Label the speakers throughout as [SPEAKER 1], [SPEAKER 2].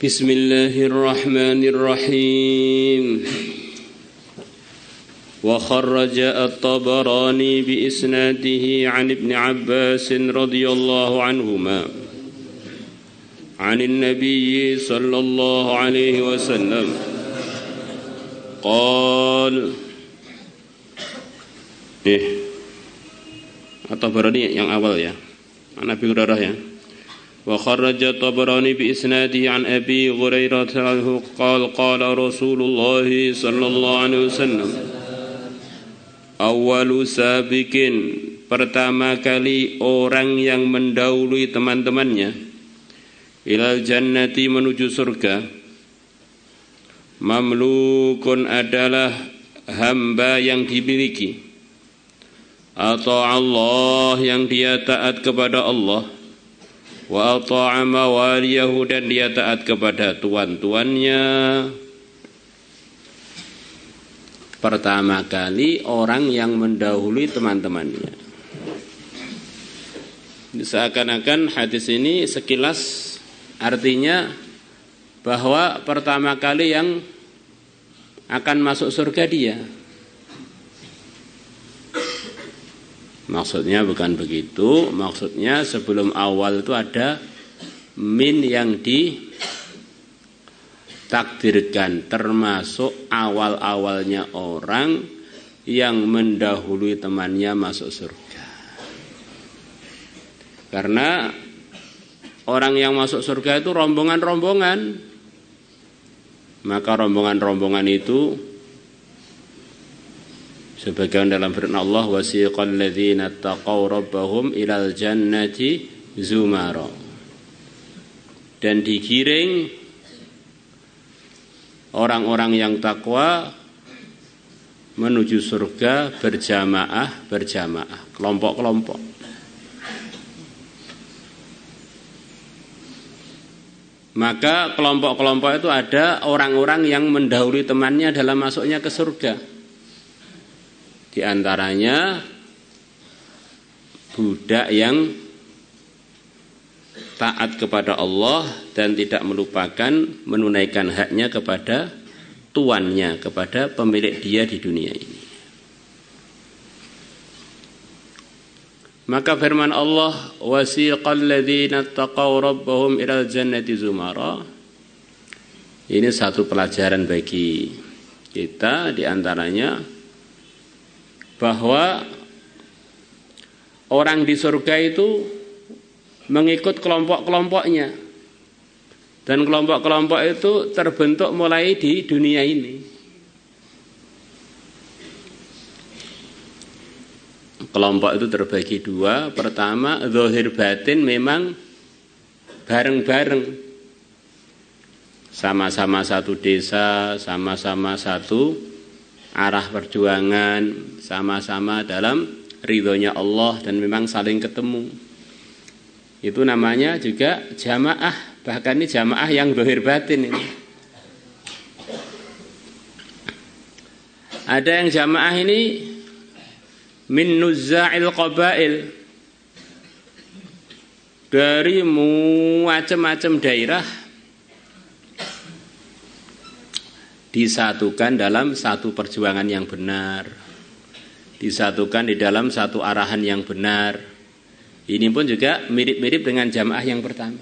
[SPEAKER 1] بسم الله الرحمن الرحيم وخرج الطبراني بإسناده عن ابن عباس رضي الله عنهما عن النبي صلى الله عليه وسلم قال At-Tabarani yang awal ya, an Abi Hurairah ya. Wa kharraja At-Tabarani bi isnadihi an Abi Hurairah qala Rasulullah sallallahu alaihi wasallam awwalu sabiqin, pertama kali orang yang mendahului teman-temannya ilal jannati, menuju surga, mamlukun adalah hamba yang dimiliki, atau Allah yang dia taat kepada Allah, wa ata'a mawaliyahu, dan dia taat kepada tuan-tuannya. Pertama kali orang yang mendahului teman-temannya. Seakan-akan hadis ini sekilas artinya bahwa pertama kali yang akan masuk surga dia. Maksudnya bukan begitu, maksudnya sebelum awal itu ada min yang ditakdirkan, termasuk awal-awalnya orang yang mendahului temannya masuk surga. Karena orang yang masuk surga itu rombongan-rombongan, maka rombongan-rombongan itu sebagian dalam firman Allah, wasiqal ladzina taqaw rabbahum ilal jannati zumara, dan digiring orang-orang yang takwa menuju surga berjamaah, kelompok-kelompok. Maka kelompok-kelompok itu ada orang-orang yang mendahului temannya dalam masuknya ke surga. Di antaranya budak yang taat kepada Allah dan tidak melupakan menunaikan haknya kepada tuannya, kepada pemilik dia di dunia ini. Maka firman Allah, wasiqal ladzina taqaw rabbahum ilal jannati zumara. Ini satu pelajaran bagi kita, di antaranya bahwa orang di surga itu mengikut kelompok-kelompoknya, dan kelompok-kelompok itu terbentuk mulai di dunia ini. Kelompok itu terbagi dua. Pertama, zahir batin memang bareng-bareng, sama-sama satu desa, sama-sama satu arah perjuangan, sama-sama dalam ridhonya Allah, dan memang saling ketemu. Itu namanya juga jamaah. Bahkan ini jamaah yang zahir batin ini. Ada yang jamaah ini min nuzza'il qabail, dari macam-macam daerah disatukan dalam satu perjuangan yang benar, disatukan di dalam satu arahan yang benar. Ini pun juga mirip-mirip dengan jamaah yang pertama.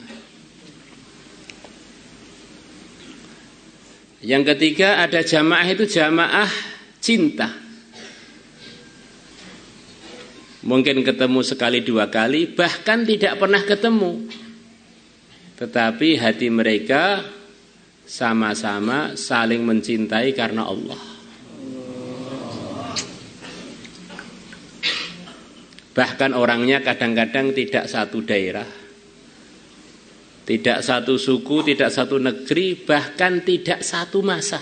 [SPEAKER 1] Yang ketiga, ada jamaah itu jamaah cinta. Mungkin ketemu sekali dua kali, bahkan tidak pernah ketemu, tetapi hati mereka sama-sama saling mencintai karena Allah. Bahkan orangnya kadang-kadang tidak satu daerah, tidak satu suku, tidak satu negeri, bahkan tidak satu masa.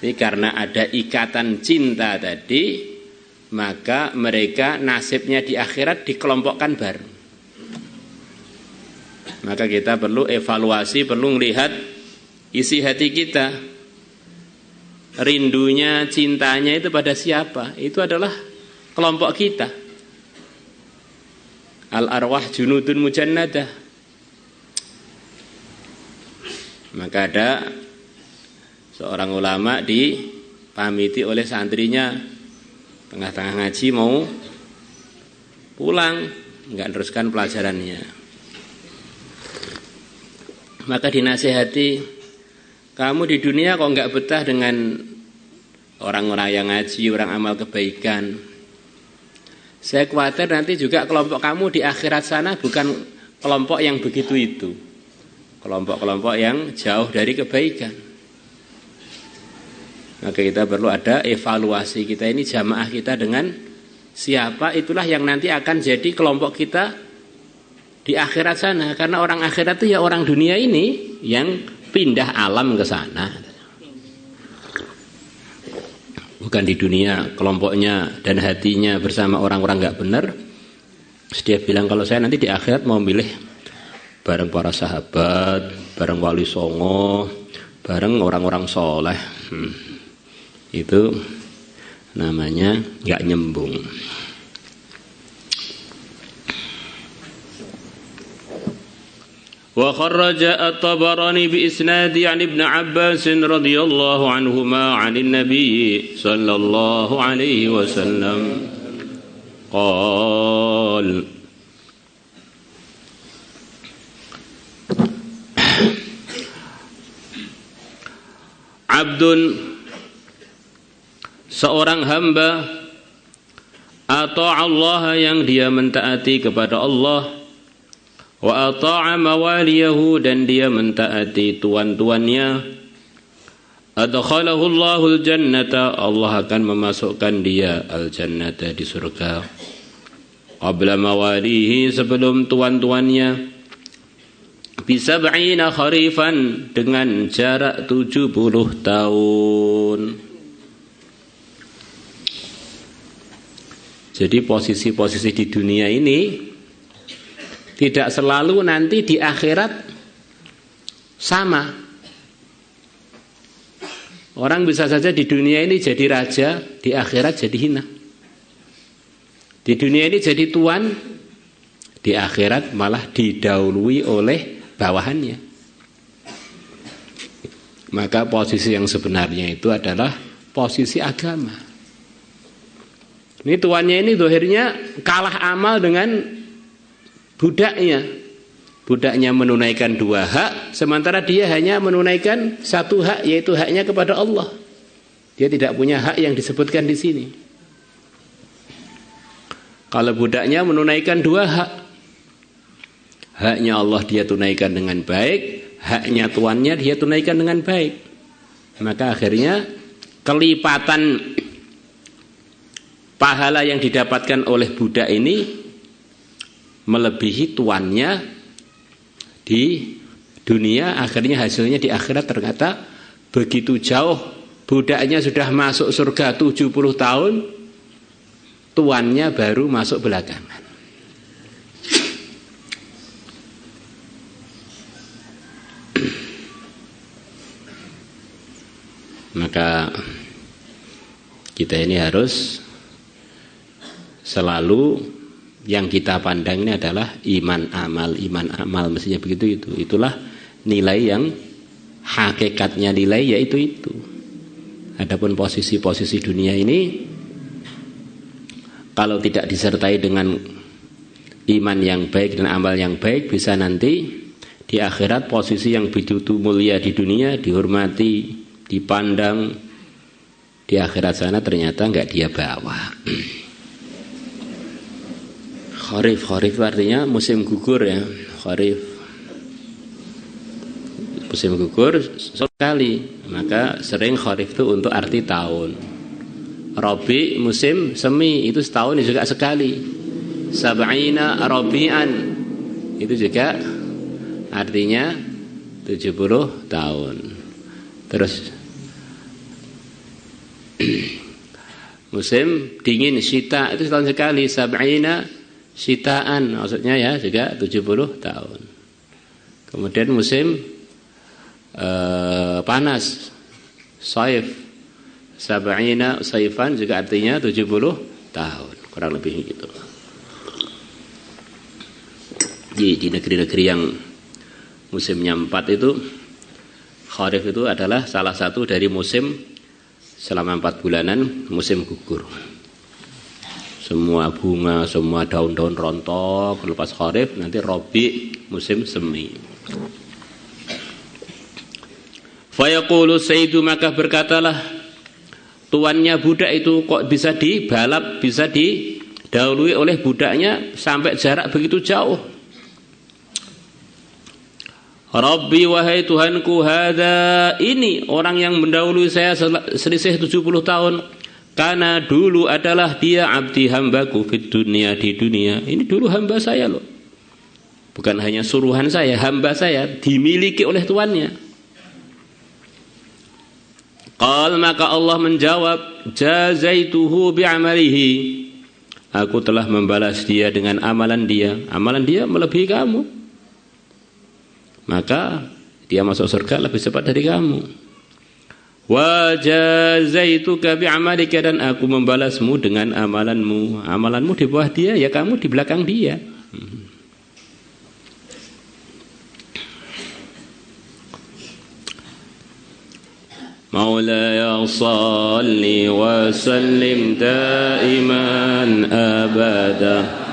[SPEAKER 1] Ini karena ada ikatan cinta tadi, maka mereka nasibnya di akhirat dikelompokkan bareng. Maka kita perlu evaluasi, perlu melihat isi hati kita. Rindunya, cintanya itu pada siapa? Itu adalah kelompok kita. Al-arwah junudun mujannadah. Maka ada seorang ulama dipamiti oleh santrinya, tengah-tengah ngaji mau pulang, enggak teruskan pelajarannya. Maka dinasihati, kamu di dunia kok enggak betah dengan orang-orang yang ngaji, orang amal kebaikan. Saya khawatir nanti juga kelompok kamu di akhirat sana bukan kelompok yang begitu itu. Kelompok-kelompok yang jauh dari kebaikan. Maka kita perlu ada evaluasi kita ini, jamaah kita dengan siapa, itulah yang nanti akan jadi kelompok kita di akhirat sana. Karena orang akhirat itu ya orang dunia ini yang pindah alam ke sana. Bukan di dunia kelompoknya dan hatinya bersama orang-orang nggak benar. Terus dia bilang, kalau saya nanti di akhirat mau milih bareng para sahabat, bareng wali songo, bareng orang-orang soleh. Itu namanya nggak nyembung. Wa kharraja at-Tabarani bi isnadi an Ibn Abbas radhiyallahu anhuma 'anil Nabi sallallahu alaihi wasallam qala Abdun, seorang hamba, ata'a Allah, yang dia mentaati kepada Allah, wa ata'a mawaliyahu, dan dia mentaati tuan-tuannya, adkhalahu Allahul jannata, Allah akan memasukkan dia al-jannata, di surga, qabla mawalihi, sebelum tuan-tuannya, bisab'ina kharifan, dengan jarak 70 tahun. Jadi posisi-posisi di dunia ini tidak selalu nanti di akhirat sama. Orang bisa saja di dunia ini jadi raja, di akhirat jadi hina. Di dunia ini jadi tuan, di akhirat malah didahului oleh bawahannya. Maka posisi yang sebenarnya itu adalah posisi agama. Ini tuannya ini dohirnya kalah amal dengan budaknya. Budaknya menunaikan 2 hak, sementara dia hanya menunaikan 1 hak, yaitu haknya kepada Allah. Dia tidak punya hak yang disebutkan di sini. Kalau budaknya menunaikan 2 hak, haknya Allah dia tunaikan dengan baik, haknya tuannya dia tunaikan dengan baik. Maka akhirnya kelipatan pahala yang didapatkan oleh budak ini melebihi tuannya di dunia. Akhirnya hasilnya di akhirat ternyata begitu jauh. Budaknya sudah masuk surga 70 tahun, tuannya baru masuk belakangan. Maka kita ini harus selalu yang kita pandang ini adalah iman amal mestinya begitu itu. Itulah nilai yang hakikatnya nilai, yaitu itu. Adapun posisi-posisi dunia ini kalau tidak disertai dengan iman yang baik dan amal yang baik, bisa nanti di akhirat posisi yang begitu mulia di dunia dihormati, dipandang, di akhirat sana ternyata enggak dia bawa. Kharif artinya musim gugur ya, kharif. Musim gugur sekali, maka sering kharif itu untuk arti tahun. Rabi musim semi, itu setahun juga sekali. Sab'ina rabi'an, itu juga artinya 70 tahun. Terus musim dingin syita itu setahun sekali, sab'ina syitaan, maksudnya ya juga 70 tahun. Kemudian musim panas, saif, sab'ina saifan, juga artinya 70 tahun, kurang lebih gitu. Di negeri-negeri yang musimnya 4 itu Kharif itu adalah salah satu dari musim selama 4 bulanan, musim gugur. Semua bunga, semua daun-daun rontok lepas kharif, nanti Rabi, musim semi. Fayaqulu sayyidu, maka berkatalah tuannya budak itu, kok bisa dibalap, bisa didahului oleh budaknya sampai jarak begitu jauh. Rabbi, wahai Tuhanku, hada, ini orang yang mendahului saya selisih 70 tahun. Karena dulu adalah dia abdi hambaku fit dunia, di dunia. Ini dulu hamba saya loh. Bukan hanya suruhan saya, hamba saya dimiliki oleh tuannya. Qal, maka Allah menjawab, jazaituhu bi'amalihi. Aku telah membalas dia dengan amalan dia. Amalan dia melebihi kamu. Maka dia masuk surga lebih cepat dari kamu. Wa jazaituka bi'amalika, dan aku membalasmu dengan amalanmu. Amalanmu di bawah dia, ya kamu di belakang dia. Maulaya salli wa sallim daiman abada